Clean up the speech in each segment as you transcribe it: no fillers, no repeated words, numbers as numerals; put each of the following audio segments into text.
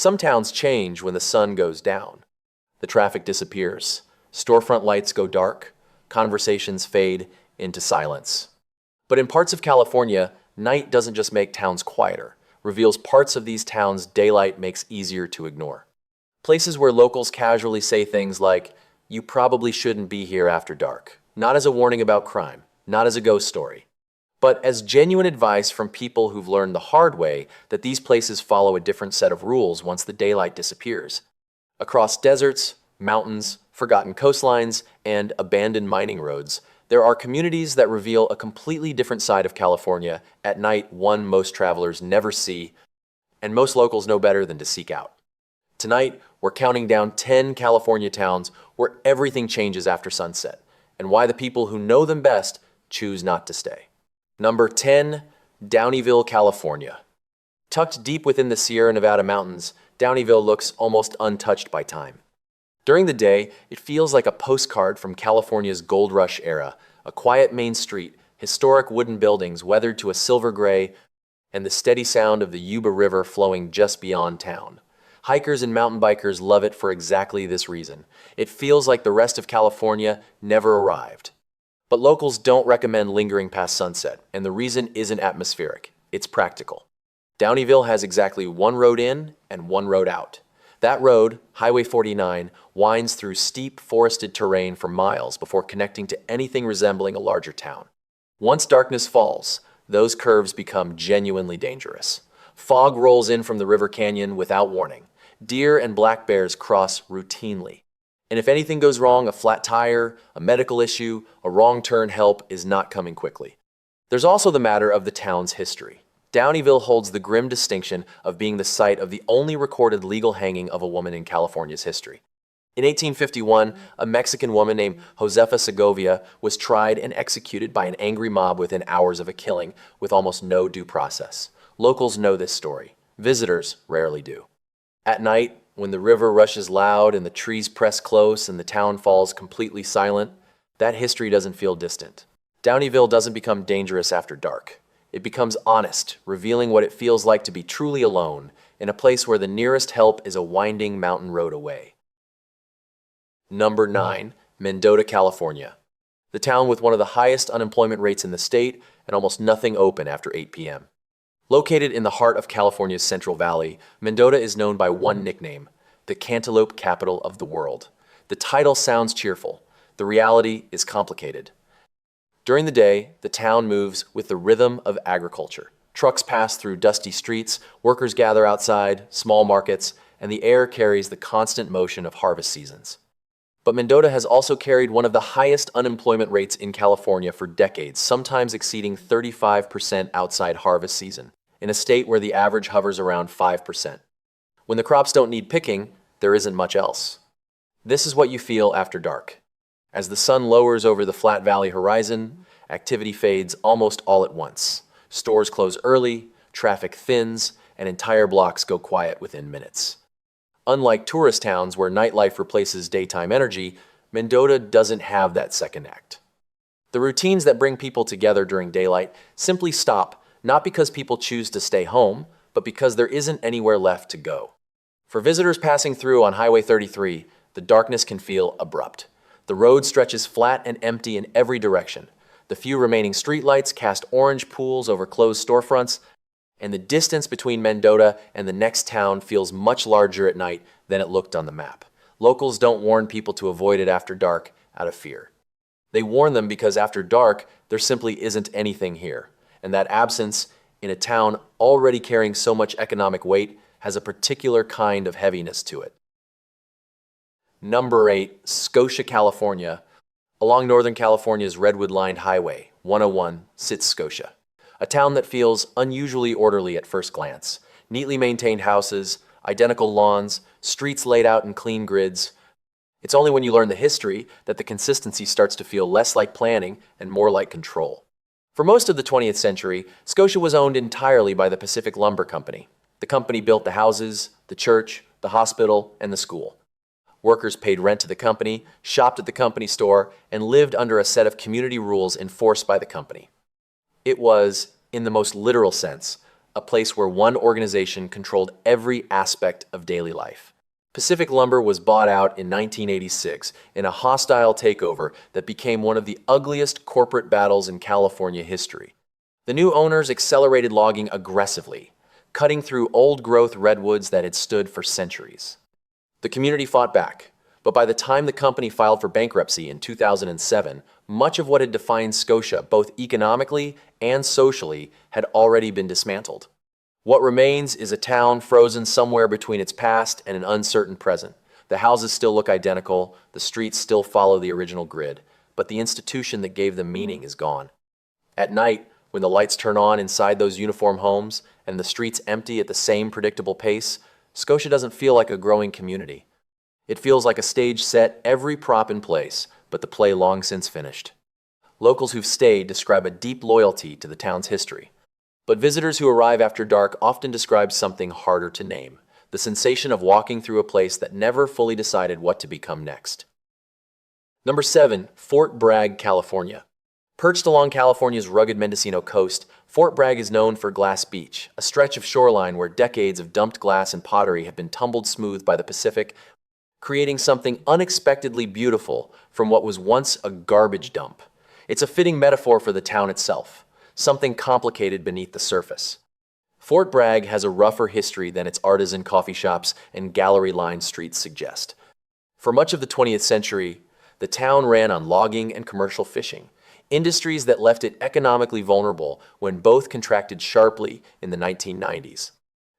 Some towns change when the sun goes down. The traffic disappears, storefront lights go dark, conversations fade into silence. But in parts of California, night doesn't just make towns quieter, reveals parts of these towns daylight makes easier to ignore. Places where locals casually say things like, "You probably shouldn't be here after dark," not as a warning about crime, not as a ghost story, but as genuine advice from people who've learned the hard way that these places follow a different set of rules once the daylight disappears. Across deserts, mountains, forgotten coastlines, and abandoned mining roads, there are communities that reveal a completely different side of California at night, one most travelers never see, and most locals know better than to seek out. Tonight, we're counting down 10 California towns where everything changes after sunset, and why the people who know them best choose not to stay. Number 10, Downieville, California. Tucked deep within the Sierra Nevada mountains, Downieville looks almost untouched by time. During the day, it feels like a postcard from California's gold rush era, a quiet main street, historic wooden buildings weathered to a silver gray, and the steady sound of the Yuba River flowing just beyond town. Hikers and mountain bikers love it for exactly this reason. It feels like the rest of California never arrived. But locals don't recommend lingering past sunset, and the reason isn't atmospheric, it's practical. Downieville has exactly one road in and one road out. That road, Highway 49, winds through steep, forested terrain for miles before connecting to anything resembling a larger town. Once darkness falls, those curves become genuinely dangerous. Fog rolls in from the river canyon without warning. Deer and black bears cross routinely. And if anything goes wrong, a flat tire, a medical issue, a wrong turn, help is not coming quickly. There's also the matter of the town's history. Downieville holds the grim distinction of being the site of the only recorded legal hanging of a woman in California's history. In 1851, a Mexican woman named Josefa Segovia was tried and executed by an angry mob within hours of a killing, with almost no due process. Locals know this story. Visitors rarely do. At night, when the river rushes loud and the trees press close and the town falls completely silent, that history doesn't feel distant. Downieville doesn't become dangerous after dark. It becomes honest, revealing what it feels like to be truly alone in a place where the nearest help is a winding mountain road away. Number 9, Mendota, California. The town with one of the highest unemployment rates in the state and almost nothing open after 8 p.m. Located in the heart of California's Central Valley, Mendota is known by one nickname, the Cantaloupe Capital of the World. The title sounds cheerful. The reality is complicated. During the day, the town moves with the rhythm of agriculture. Trucks pass through dusty streets, workers gather outside, small markets, and the air carries the constant motion of harvest seasons. But Mendota has also carried one of the highest unemployment rates in California for decades, sometimes exceeding 35% outside harvest season, in a state where the average hovers around 5%. When the crops don't need picking, there isn't much else. This is what you feel after dark. As the sun lowers over the flat valley horizon, activity fades almost all at once. Stores close early, traffic thins, and entire blocks go quiet within minutes. Unlike tourist towns where nightlife replaces daytime energy, Mendota doesn't have that second act. The routines that bring people together during daylight simply stop, not because people choose to stay home, but because there isn't anywhere left to go. For visitors passing through on Highway 33, the darkness can feel abrupt. The road stretches flat and empty in every direction. The few remaining streetlights cast orange pools over closed storefronts, and the distance between Mendota and the next town feels much larger at night than it looked on the map. Locals don't warn people to avoid it after dark out of fear. They warn them because after dark, there simply isn't anything here, and that absence in a town already carrying so much economic weight has a particular kind of heaviness to it. Number 8, Scotia, California. Along Northern California's redwood-lined highway, 101, sits Scotia, a town that feels unusually orderly at first glance. Neatly maintained houses, identical lawns, streets laid out in clean grids. It's only when you learn the history that the consistency starts to feel less like planning and more like control. For most of the 20th century, Scotia was owned entirely by the Pacific Lumber Company. The company built the houses, the church, the hospital, and the school. Workers paid rent to the company, shopped at the company store, and lived under a set of community rules enforced by the company. It was, in the most literal sense, a place where one organization controlled every aspect of daily life. Pacific Lumber was bought out in 1986 in a hostile takeover that became one of the ugliest corporate battles in California history. The new owners accelerated logging aggressively, cutting through old-growth redwoods that had stood for centuries. The community fought back, but by the time the company filed for bankruptcy in 2007, much of what had defined Scotia, both economically and socially, had already been dismantled. What remains is a town frozen somewhere between its past and an uncertain present. The houses still look identical, the streets still follow the original grid, but the institution that gave them meaning is gone. At night, when the lights turn on inside those uniform homes and the streets empty at the same predictable pace, Scotia doesn't feel like a growing community. It feels like a stage set, every prop in place, but the play long since finished. Locals who've stayed describe a deep loyalty to the town's history. But visitors who arrive after dark often describe something harder to name, the sensation of walking through a place that never fully decided what to become next. Number 7, Fort Bragg, California. Perched along California's rugged Mendocino coast, Fort Bragg is known for Glass Beach, a stretch of shoreline where decades of dumped glass and pottery have been tumbled smooth by the Pacific, creating something unexpectedly beautiful from what was once a garbage dump. It's a fitting metaphor for the town itself, something complicated beneath the surface. Fort Bragg has a rougher history than its artisan coffee shops and gallery-lined streets suggest. For much of the 20th century, the town ran on logging and commercial fishing, industries that left it economically vulnerable when both contracted sharply in the 1990s.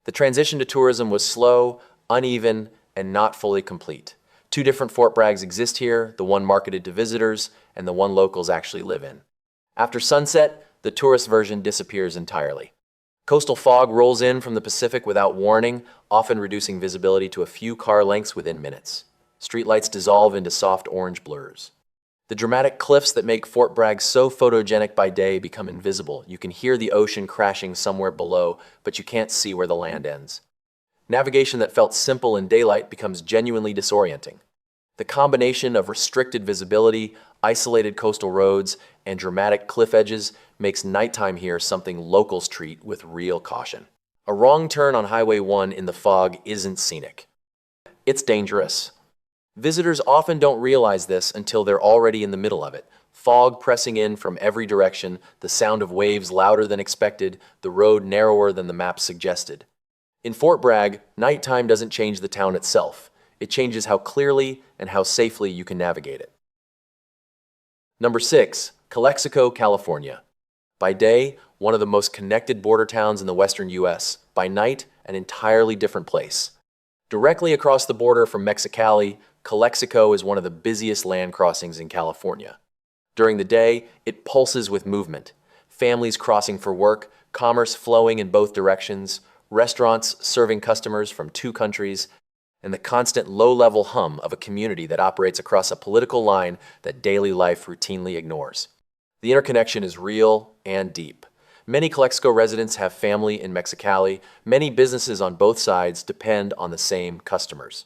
The transition to tourism was slow, uneven, and not fully complete. Two different Fort Braggs exist here, the one marketed to visitors and the one locals actually live in. After sunset, the tourist version disappears entirely. Coastal fog rolls in from the Pacific without warning, often reducing visibility to a few car lengths within minutes. Streetlights dissolve into soft orange blurs. The dramatic cliffs that make Fort Bragg so photogenic by day become invisible. You can hear the ocean crashing somewhere below, but you can't see where the land ends. Navigation that felt simple in daylight becomes genuinely disorienting. The combination of restricted visibility, isolated coastal roads, and dramatic cliff edges makes nighttime here something locals treat with real caution. A wrong turn on Highway 1 in the fog isn't scenic. It's dangerous. Visitors often don't realize this until they're already in the middle of it. Fog pressing in from every direction, the sound of waves louder than expected, the road narrower than the map suggested. In Fort Bragg, nighttime doesn't change the town itself. It changes how clearly and how safely you can navigate it. Number 6, Calexico, California. By day, one of the most connected border towns in the western U.S. By night, an entirely different place. Directly across the border from Mexicali, Calexico is one of the busiest land crossings in California. During the day, it pulses with movement. Families crossing for work, commerce flowing in both directions, restaurants serving customers from two countries, and the constant low-level hum of a community that operates across a political line that daily life routinely ignores. The interconnection is real and deep. Many Calexico residents have family in Mexicali. Many businesses on both sides depend on the same customers.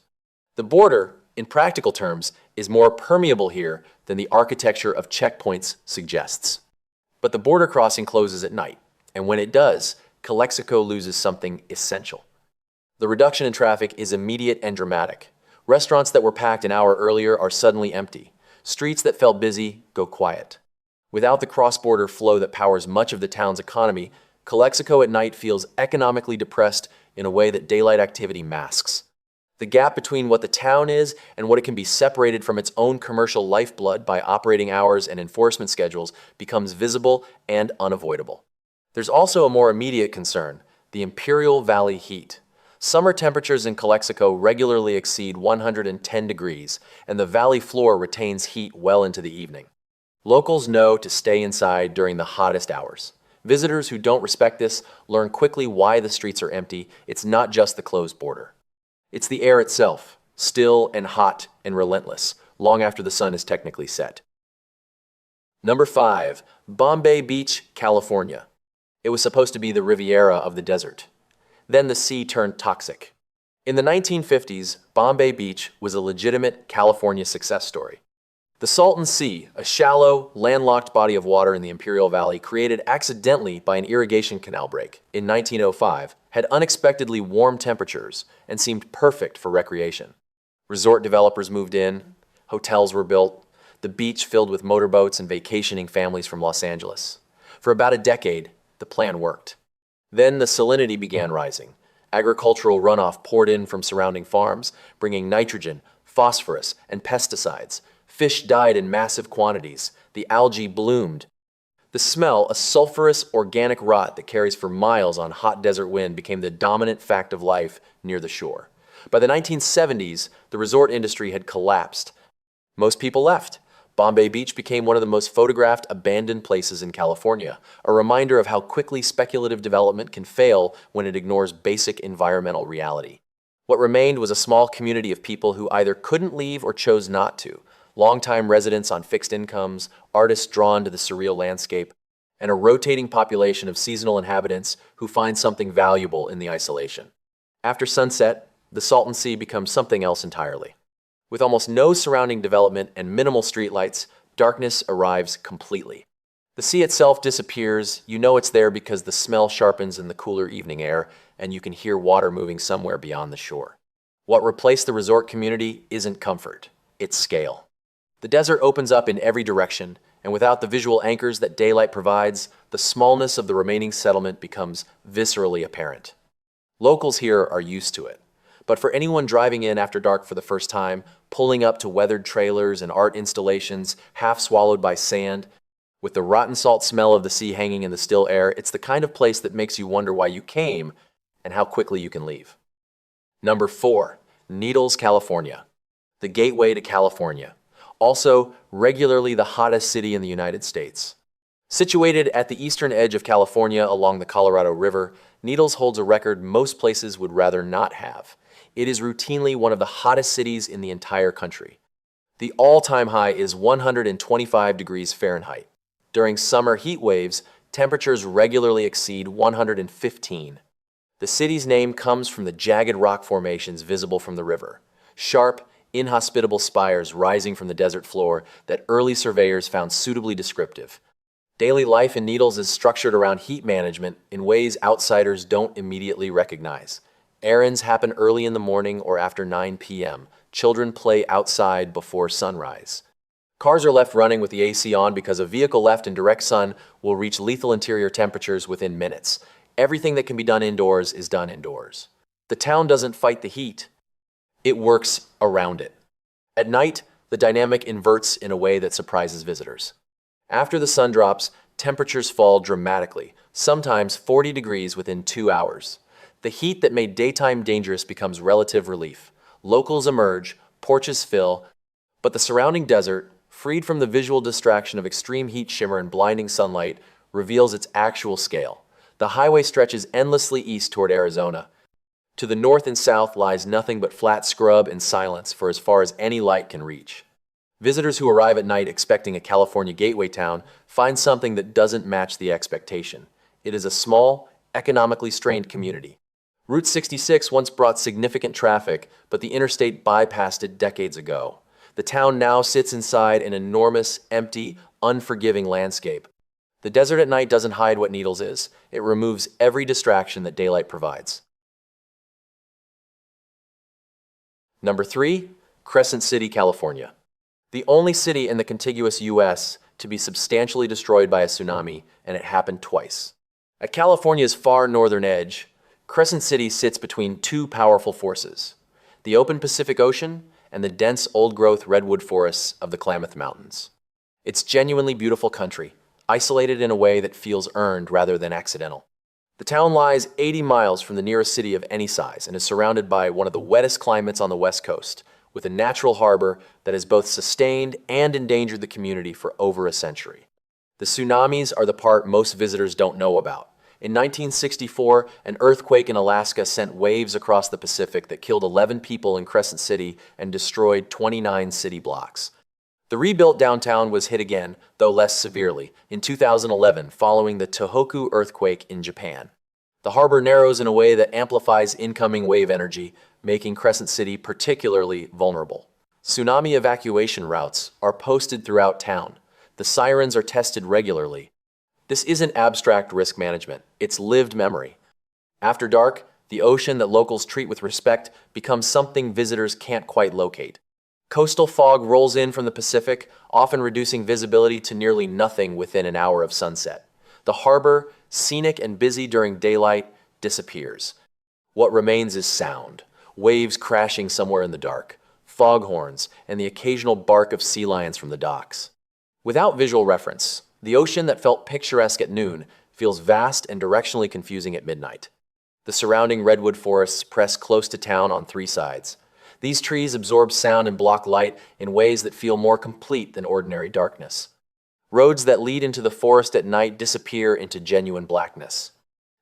The border, in practical terms, is more permeable here than the architecture of checkpoints suggests. But the border crossing closes at night, and when it does, Calexico loses something essential. The reduction in traffic is immediate and dramatic. Restaurants that were packed an hour earlier are suddenly empty. Streets that felt busy go quiet. Without the cross-border flow that powers much of the town's economy, Calexico at night feels economically depressed in a way that daylight activity masks. The gap between what the town is and what it can be separated from its own commercial lifeblood by operating hours and enforcement schedules becomes visible and unavoidable. There's also a more immediate concern, the Imperial Valley heat. Summer temperatures in Calexico regularly exceed 110 degrees, and the valley floor retains heat well into the evening. Locals know to stay inside during the hottest hours. Visitors who don't respect this learn quickly why the streets are empty. It's not just the closed border. It's the air itself, still and hot and relentless, long after the sun is technically set. Number 5, Bombay Beach, California. It was supposed to be the Riviera of the desert. Then the sea turned toxic. In the 1950s, Bombay Beach was a legitimate California success story. The Salton Sea, a shallow, landlocked body of water in the Imperial Valley created accidentally by an irrigation canal break in 1905, had unexpectedly warm temperatures and seemed perfect for recreation. Resort developers moved in, hotels were built, the beach filled with motorboats and vacationing families from Los Angeles. For about a decade, the plan worked. Then the salinity began rising. Agricultural runoff poured in from surrounding farms, bringing nitrogen, phosphorus, and pesticides. Fish died in massive quantities. The algae bloomed. The smell, a sulfurous, organic rot that carries for miles on hot desert wind, became the dominant fact of life near the shore. By the 1970s, the resort industry had collapsed. Most people left. Bombay Beach became one of the most photographed abandoned places in California, a reminder of how quickly speculative development can fail when it ignores basic environmental reality. What remained was a small community of people who either couldn't leave or chose not to, longtime residents on fixed incomes, artists drawn to the surreal landscape, and a rotating population of seasonal inhabitants who find something valuable in the isolation. After sunset, the Salton Sea becomes something else entirely. With almost no surrounding development and minimal streetlights, darkness arrives completely. The sea itself disappears. You know it's there because the smell sharpens in the cooler evening air, and you can hear water moving somewhere beyond the shore. What replaced the resort community isn't comfort, it's scale. The desert opens up in every direction, and without the visual anchors that daylight provides, the smallness of the remaining settlement becomes viscerally apparent. Locals here are used to it. But for anyone driving in after dark for the first time, pulling up to weathered trailers and art installations half swallowed by sand, with the rotten salt smell of the sea hanging in the still air, it's the kind of place that makes you wonder why you came and how quickly you can leave. Number 4, Needles, California. The gateway to California. Also, regularly the hottest city in the United States. Situated at the eastern edge of California along the Colorado River, Needles holds a record most places would rather not have. It is routinely one of the hottest cities in the entire country. The all-time high is 125 degrees Fahrenheit. During summer heat waves, temperatures regularly exceed 115. The city's name comes from the jagged rock formations visible from the river, sharp, inhospitable spires rising from the desert floor that early surveyors found suitably descriptive. Daily life in Needles is structured around heat management in ways outsiders don't immediately recognize. Errands happen early in the morning or after 9 p.m. Children play outside before sunrise. Cars are left running with the AC on because a vehicle left in direct sun will reach lethal interior temperatures within minutes. Everything that can be done indoors is done indoors. The town doesn't fight the heat. It works around it. At night, the dynamic inverts in a way that surprises visitors. After the sun drops, temperatures fall dramatically, sometimes 40 degrees within 2 hours. The heat that made daytime dangerous becomes relative relief. Locals emerge, porches fill, but the surrounding desert, freed from the visual distraction of extreme heat shimmer and blinding sunlight, reveals its actual scale. The highway stretches endlessly east toward Arizona. To the north and south lies nothing but flat scrub and silence for as far as any light can reach. Visitors who arrive at night expecting a California gateway town find something that doesn't match the expectation. It is a small, economically strained community. Route 66 once brought significant traffic, but the interstate bypassed it decades ago. The town now sits inside an enormous, empty, unforgiving landscape. The desert at night doesn't hide what Needles is. It removes every distraction that daylight provides. Number 3, Crescent City, California. The only city in the contiguous U.S. to be substantially destroyed by a tsunami, and it happened twice. At California's far northern edge, Crescent City sits between two powerful forces, the open Pacific Ocean and the dense old-growth redwood forests of the Klamath Mountains. It's genuinely beautiful country, isolated in a way that feels earned rather than accidental. The town lies 80 miles from the nearest city of any size and is surrounded by one of the wettest climates on the West Coast, with a natural harbor that has both sustained and endangered the community for over a century. The tsunamis are the part most visitors don't know about. In 1964, an earthquake in Alaska sent waves across the Pacific that killed 11 people in Crescent City and destroyed 29 city blocks. The rebuilt downtown was hit again, though less severely, in 2011 following the Tohoku earthquake in Japan. The harbor narrows in a way that amplifies incoming wave energy, making Crescent City particularly vulnerable. Tsunami evacuation routes are posted throughout town. The sirens are tested regularly. This isn't abstract risk management, it's lived memory. After dark, the ocean that locals treat with respect becomes something visitors can't quite locate. Coastal fog rolls in from the Pacific, often reducing visibility to nearly nothing within an hour of sunset. The harbor, scenic and busy during daylight, disappears. What remains is sound, waves crashing somewhere in the dark, foghorns, and the occasional bark of sea lions from the docks. Without visual reference, the ocean that felt picturesque at noon feels vast and directionally confusing at midnight. The surrounding redwood forests press close to town on three sides. These trees absorb sound and block light in ways that feel more complete than ordinary darkness. Roads that lead into the forest at night disappear into genuine blackness.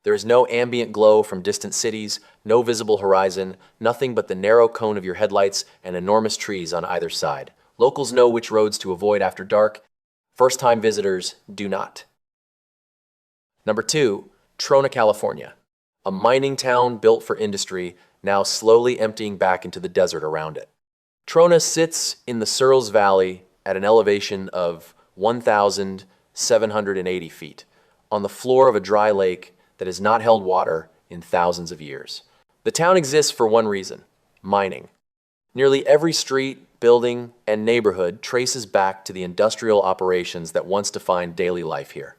There is no ambient glow from distant cities, no visible horizon, nothing but the narrow cone of your headlights and enormous trees on either side. Locals know which roads to avoid after dark. First-time visitors do not. Number 2, Trona, California. A mining town built for industry, now slowly emptying back into the desert around it. Trona sits in the Cerro Valley at an elevation of 1,780 feet, on the floor of a dry lake that has not held water in thousands of years. The town exists for one reason: mining. Nearly every street, building, and neighborhood traces back to the industrial operations that once defined daily life here.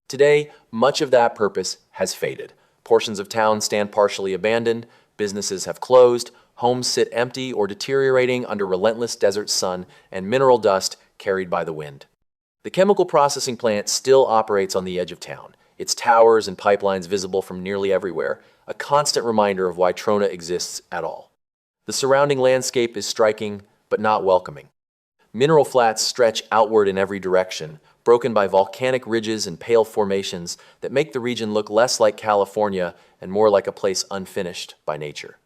Today, much of that purpose has faded. Portions of town stand partially abandoned, businesses have closed, homes sit empty or deteriorating under relentless desert sun and mineral dust carried by the wind. The chemical processing plant still operates on the edge of town, its towers and pipelines visible from nearly everywhere, a constant reminder of why Trona exists at all. The surrounding landscape is striking, but not welcoming. Mineral flats stretch outward in every direction, broken by volcanic ridges and pale formations that make the region look less like California and more like a place unfinished by nature.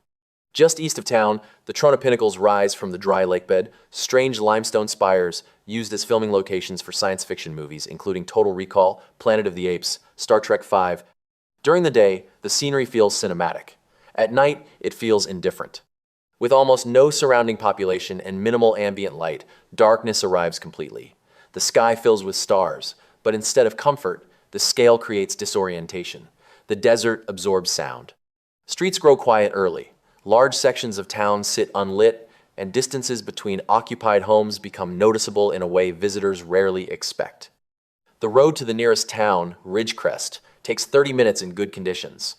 Just east of town, the Trona pinnacles rise from the dry lakebed, strange limestone spires used as filming locations for science fiction movies, including Total Recall, Planet of the Apes, Star Trek V. During the day, the scenery feels cinematic. At night, it feels indifferent. With almost no surrounding population and minimal ambient light, darkness arrives completely. The sky fills with stars, but instead of comfort, the scale creates disorientation. The desert absorbs sound. Streets grow quiet early. Large sections of town sit unlit, and distances between occupied homes become noticeable in a way visitors rarely expect. The road to the nearest town, Ridgecrest, takes 30 minutes in good conditions.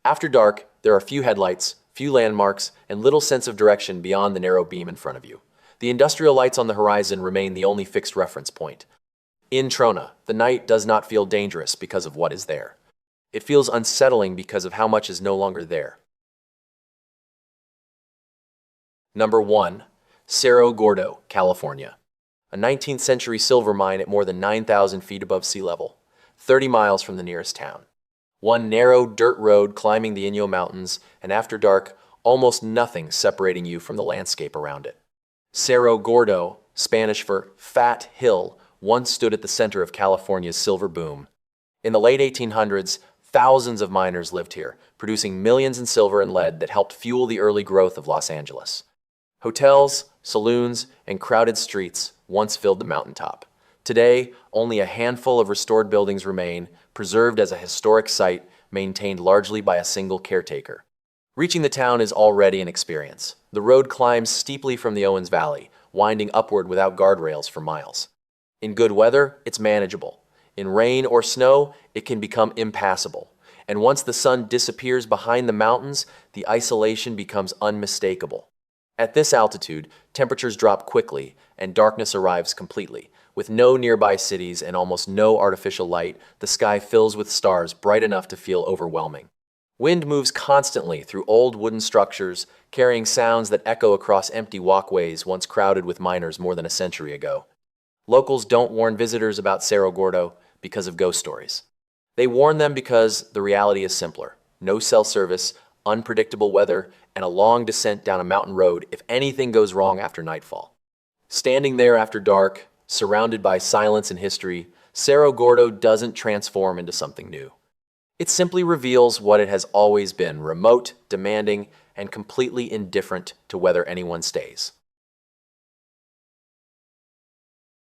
After dark, there are few headlights, few landmarks, and little sense of direction beyond the narrow beam in front of you. The industrial lights on the horizon remain the only fixed reference point. In Trona, the night does not feel dangerous because of what is there. It feels unsettling because of how much is no longer there. Number 1. Cerro Gordo, California. A 19th century silver mine at more than 9,000 feet above sea level, 30 miles from the nearest town. One narrow dirt road climbing the Inyo Mountains, and after dark, almost nothing separating you from the landscape around it. Cerro Gordo, Spanish for Fat Hill, once stood at the center of California's silver boom. In the late 1800s, thousands of miners lived here, producing millions in silver and lead that helped fuel the early growth of Los Angeles. Hotels, saloons, and crowded streets once filled the mountaintop. Today, only a handful of restored buildings remain, preserved as a historic site maintained largely by a single caretaker. Reaching the town is already an experience. The road climbs steeply from the Owens Valley, winding upward without guardrails for miles. In good weather, it's manageable. In rain or snow, it can become impassable. And once the sun disappears behind the mountains, the isolation becomes unmistakable. At this altitude, temperatures drop quickly and darkness arrives completely. With no nearby cities and almost no artificial light, the sky fills with stars bright enough to feel overwhelming. Wind moves constantly through old wooden structures, carrying sounds that echo across empty walkways once crowded with miners more than a century ago. Locals don't warn visitors about Cerro Gordo because of ghost stories. They warn them because the reality is simpler. No cell service, unpredictable weather, and a long descent down a mountain road if anything goes wrong after nightfall. Standing there after dark, surrounded by silence and history, Cerro Gordo doesn't transform into something new. It simply reveals what it has always been: remote, demanding, and completely indifferent to whether anyone stays.